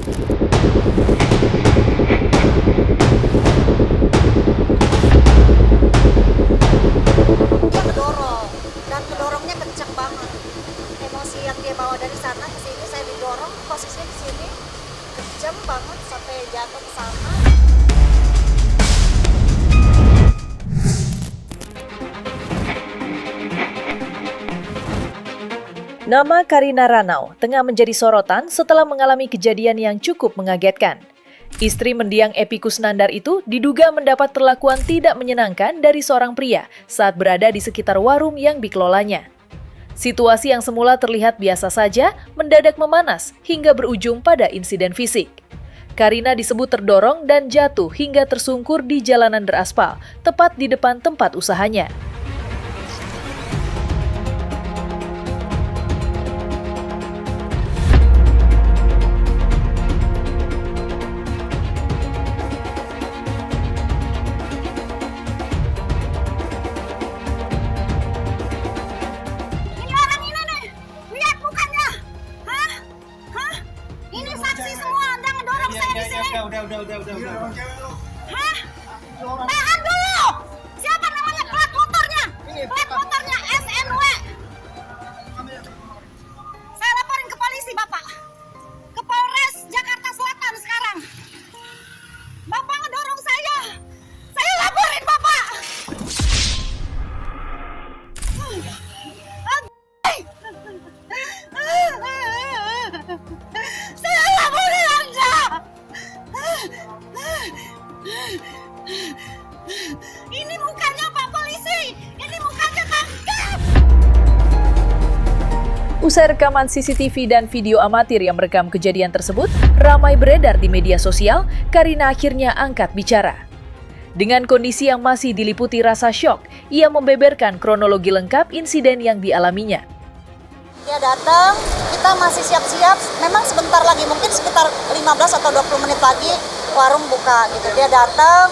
Dia ngedorong, dan ngedorongnya kenceng banget. Emosi yang dia bawa dari sana ke sini, saya didorong, posisinya di sini kenceng banget sampai jatuh ke sana. Nama Karina Ranau tengah menjadi sorotan setelah mengalami kejadian yang cukup mengagetkan. Istri mendiang Epy Kusnandar itu diduga mendapat perlakuan tidak menyenangkan dari seorang pria saat berada di sekitar warung yang dikelolanya. Situasi yang semula terlihat biasa saja mendadak memanas hingga berujung pada insiden fisik. Karina disebut terdorong dan jatuh hingga tersungkur di jalanan beraspal, tepat di depan tempat usahanya. Ini orang ini nih, lihat mukanya. Hah? Hah? Ini saksi semua, Anda ngedorong saya di sini. Udah. Hah? Tahan dulu! Siapa namanya plat motornya? Plat motornya SNW. Saya laporin ke polisi, Bapak. Ke Polres Jakarta Selatan sekarang. Bapak ngedorong saya. Saya laporin, Bapak. Saya laporin Anda. Ini mukanya Pak Polisi. Ini mukanya tangkap. Usai rekaman CCTV dan video amatir yang merekam kejadian tersebut ramai beredar di media sosial, Karina akhirnya angkat bicara. Dengan kondisi yang masih diliputi rasa syok, ia membeberkan kronologi lengkap insiden yang dialaminya. Dia datang, kita masih siap-siap. Memang sebentar lagi, mungkin sekitar 15 atau 20 menit lagi warung buka gitu. Dia datang,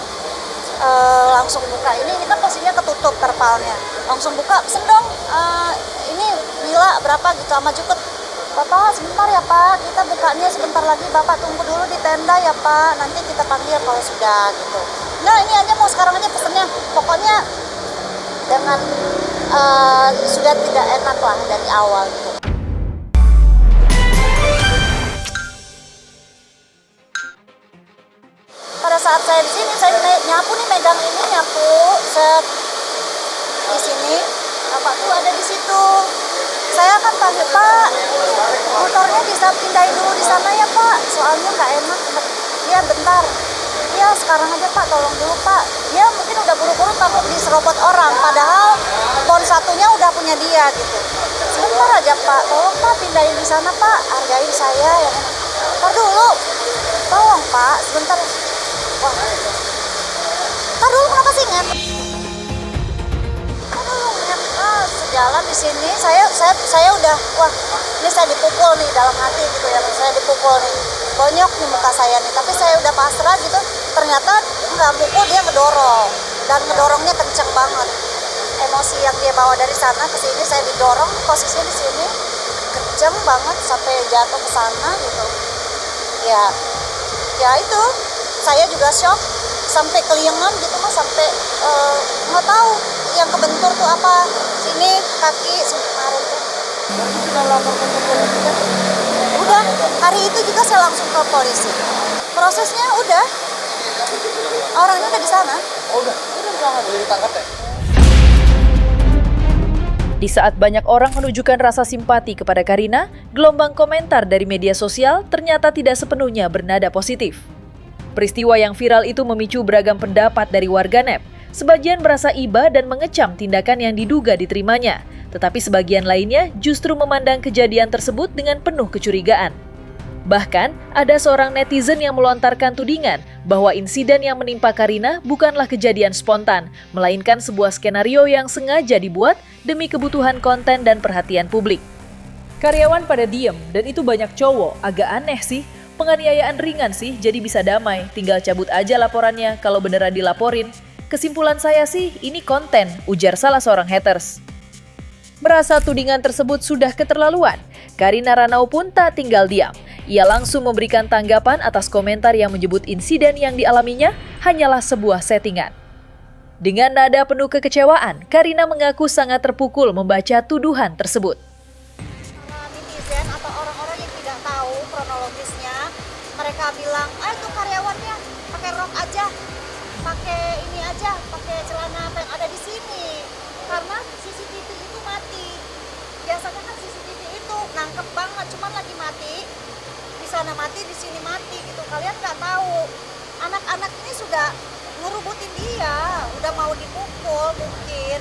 langsung buka. Ini kan posisinya ketutup terpalnya. Langsung buka, pesen dong. Ini bila berapa gitu, sama Jukut. Bapak sebentar ya Pak, kita bukanya sebentar lagi. Bapak tunggu dulu di tenda ya Pak. Nanti kita panggil kalau sudah gitu. Nah ini aja mau sekarang aja pesennya. Pokoknya dengan sudah tidak enak lah dari awal gitu. Pada saat saya di sini, saya nyapu nih, megang ini nyapu set di sini. Bapak tuh ada di situ. Saya kan panggil Pak, motornya bisa pindahin dulu di sana ya Pak. Soalnya nggak enak. Iya bentar. Iya sekarang aja Pak, tolong dulu Pak. Dia mungkin udah buru-buru takut diserobot orang. Padahal pon satunya udah punya dia gitu. Sebentar aja Pak, tolong Pak pindahin di sana Pak. Hargain saya yang enak. Ntar dulu. Tolong Pak, sebentar. Wah. Ntar dulu kenapa sih Nget? Ntar dulu Nget. Sejalan di sini saya udah wah ini saya dipukul nih dalam hati gitu ya, saya dipukul nih, bonyok nih muka saya nih, tapi saya udah pasrah gitu. Ternyata nggak mukul, dia ngedorong dan ngedorongnya kenceng banget. Emosi yang dia bawa dari sana ke sini, saya didorong, posisinya di sini kenceng banget sampai jatuh ke sana gitu. Ya itu saya juga shock sampai keliengan gitu mas, sampai nggak tahu yang kebentur tuh apa, sini kaki kemarin tuh. Berarti sudah laporkan ke polisi kan? Udah, hari itu juga saya langsung ke polisi. Prosesnya udah, orangnya udah di sana. Oh udah boleh ditangkap ya? Di saat banyak orang menunjukkan rasa simpati kepada Karina, gelombang komentar dari media sosial ternyata tidak sepenuhnya bernada positif. Peristiwa yang viral itu memicu beragam pendapat dari warganet. Sebagian merasa iba dan mengecam tindakan yang diduga diterimanya, tetapi sebagian lainnya justru memandang kejadian tersebut dengan penuh kecurigaan. Bahkan, ada seorang netizen yang melontarkan tudingan bahwa insiden yang menimpa Karina bukanlah kejadian spontan, melainkan sebuah skenario yang sengaja dibuat demi kebutuhan konten dan perhatian publik. Karyawan pada diem, dan itu banyak cowok. Agak aneh sih, penganiayaan ringan sih, jadi bisa damai. Tinggal cabut aja laporannya kalau beneran dilaporin. Kesimpulan saya sih, ini konten, ujar salah seorang haters. Merasa tudingan tersebut sudah keterlaluan, Karina Ranau pun tak tinggal diam. Ia langsung memberikan tanggapan atas komentar yang menyebut insiden yang dialaminya hanyalah sebuah settingan. Dengan nada penuh kekecewaan, Karina mengaku sangat terpukul membaca tuduhan tersebut. Para netizen atau orang-orang yang tidak tahu kronologisnya, mereka bilang, itu karyawannya pakai rok aja, pakai ini aja, pakai celana apa yang ada di sini. Karena CCTV itu mati. Biasanya kan CCTV itu nangkep banget, cuman lagi mati. Di sana mati, di sini mati gitu. Kalian nggak tahu. Anak-anak ini sudah ngerubutin dia, udah mau dipukul mungkin.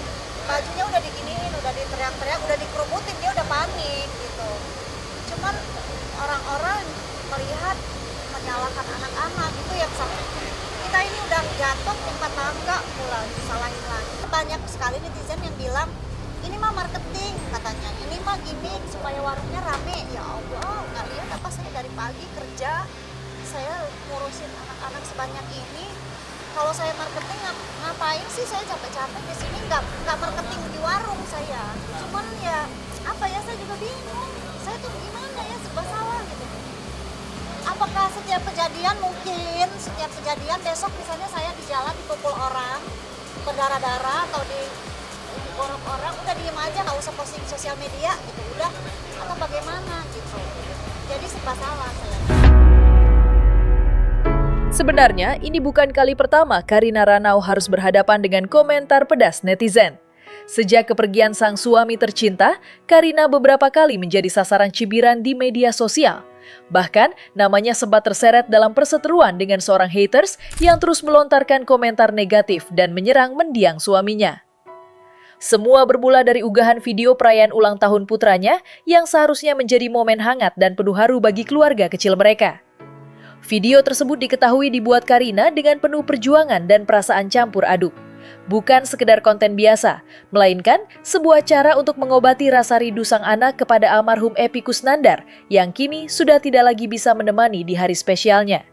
Bajunya udah diginiin, udah diteriak-teriak, udah dikerubutin, dia udah panik gitu. Cuman orang-orang melihat menyalahkan anak-anak itu yang salah. Kita ini udah jatuh timpa tangga pula disalahin lagi. Banyak sekali netizen yang bilang ini mah marketing katanya, ini mah gimmick supaya warungnya rame. Ya Allah, nggak lihat apa saya dari pagi kerja, saya ngurusin anak-anak sebanyak ini. Kalau saya marketing ngapain sih saya capek-capek di sini, nggak marketing di warung saya. Cuman ya apa ya, saya juga bingung. Saya tuh gimana ya, serba salah gitu. Apakah setiap kejadian, mungkin setiap kejadian besok misalnya saya di jalan dipukul orang, berdarah-darah atau diborok orang, udah diem aja, nggak usah posting sosial media gitu, udah, atau bagaimana gitu. Jadi serba salah saya. Sebenarnya, ini bukan kali pertama Karina Ranau harus berhadapan dengan komentar pedas netizen. Sejak kepergian sang suami tercinta, Karina beberapa kali menjadi sasaran cibiran di media sosial. Bahkan, namanya sempat terseret dalam perseteruan dengan seorang haters yang terus melontarkan komentar negatif dan menyerang mendiang suaminya. Semua bermula dari unggahan video perayaan ulang tahun putranya yang seharusnya menjadi momen hangat dan penuh haru bagi keluarga kecil mereka. Video tersebut diketahui dibuat Karina dengan penuh perjuangan dan perasaan campur aduk. Bukan sekedar konten biasa, melainkan sebuah cara untuk mengobati rasa rindu sang anak kepada almarhum Epy Kusnandar yang kini sudah tidak lagi bisa menemani di hari spesialnya.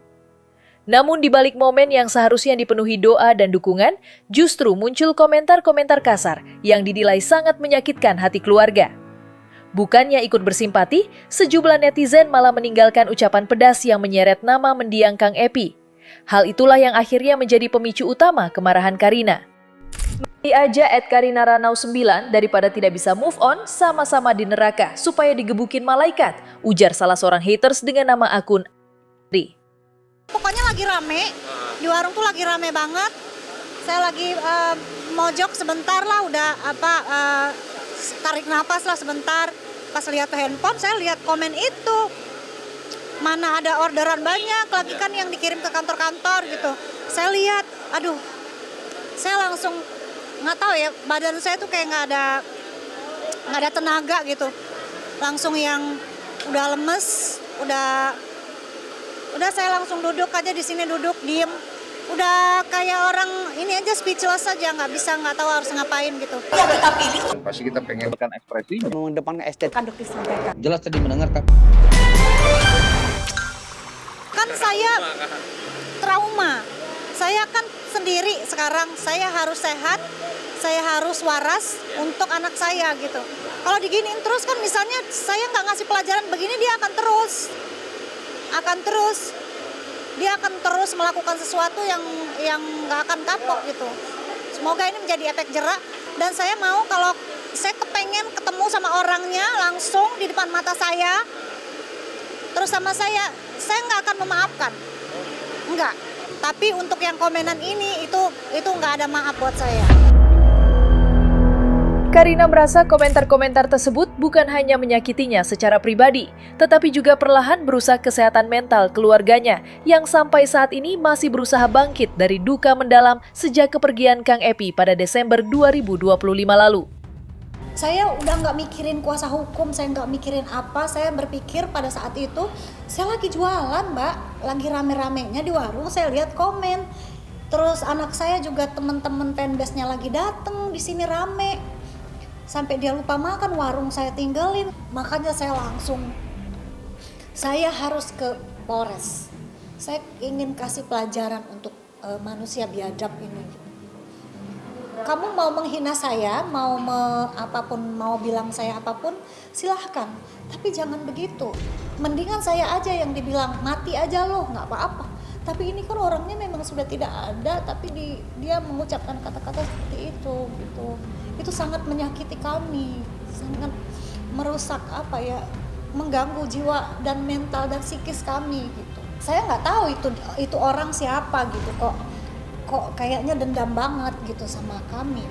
Namun di balik momen yang seharusnya dipenuhi doa dan dukungan, justru muncul komentar-komentar kasar yang dinilai sangat menyakitkan hati keluarga. Bukannya ikut bersimpati, sejumlah netizen malah meninggalkan ucapan pedas yang menyeret nama mendiang Kang Epy. Hal itulah yang akhirnya menjadi pemicu utama kemarahan Karina. Mati aja @KarinaRanau9 daripada tidak bisa move on, sama-sama di neraka supaya digebukin malaikat, ujar salah seorang haters dengan nama akun Ri. Pokoknya lagi rame, di warung tuh lagi rame banget. Saya lagi mojok sebentar lah, udah tarik nafas lah sebentar. Pas lihat handphone, saya lihat komen itu. Mana ada orderan banyak, lagi kan yang dikirim ke kantor-kantor gitu. Saya lihat, aduh, saya langsung nggak tahu ya, badan saya tuh kayak nggak ada tenaga gitu. Langsung yang udah lemes, udah saya langsung duduk aja di sini, duduk diem. Udah kayak orang ini aja, speechless aja, nggak tahu harus ngapain gitu. Yang kita pilih Pasti kita pengen ekspresinya. mengedepankan estetika. Kan dokter sampaikan. Jelas tadi mendengarkan. Kan saya trauma. Saya kan sendiri sekarang, saya harus sehat, saya harus waras untuk anak saya gitu. Kalau diginiin terus kan, misalnya saya nggak ngasih pelajaran begini, dia akan terus dia akan terus melakukan sesuatu yang nggak akan kapok gitu. Semoga ini menjadi efek jerak, dan saya mau kalau saya kepengen ketemu sama orangnya langsung di depan mata saya, terus sama saya nggak akan memaafkan, enggak. Tapi untuk yang komenan ini itu nggak ada maaf buat saya. Karina merasa komentar-komentar tersebut bukan hanya menyakitinya secara pribadi, tetapi juga perlahan merusak kesehatan mental keluarganya yang sampai saat ini masih berusaha bangkit dari duka mendalam sejak kepergian Kang Epy pada Desember 2025 lalu. Saya udah nggak mikirin kuasa hukum, saya nggak mikirin apa, saya berpikir pada saat itu saya lagi jualan, Mbak, lagi rame-ramenya di warung, saya lihat komen. Terus anak saya juga, teman-teman fanbase-nya lagi dateng di sini rame. Sampai dia lupa makan, warung saya tinggalin. Makanya saya harus ke Polres. Saya ingin kasih pelajaran untuk manusia biadab ini. Kamu mau menghina saya, mau bilang saya apapun, silahkan. Tapi jangan begitu. mendingan saya aja yang dibilang mati aja loh, nggak apa-apa. Tapi ini kan orangnya memang sudah tidak ada, tapi dia mengucapkan kata-kata seperti itu gitu. Itu sangat menyakiti kami, sangat merusak mengganggu jiwa dan mental dan psikis kami gitu. Saya nggak tahu itu orang siapa gitu, kok kayaknya dendam banget gitu sama kami.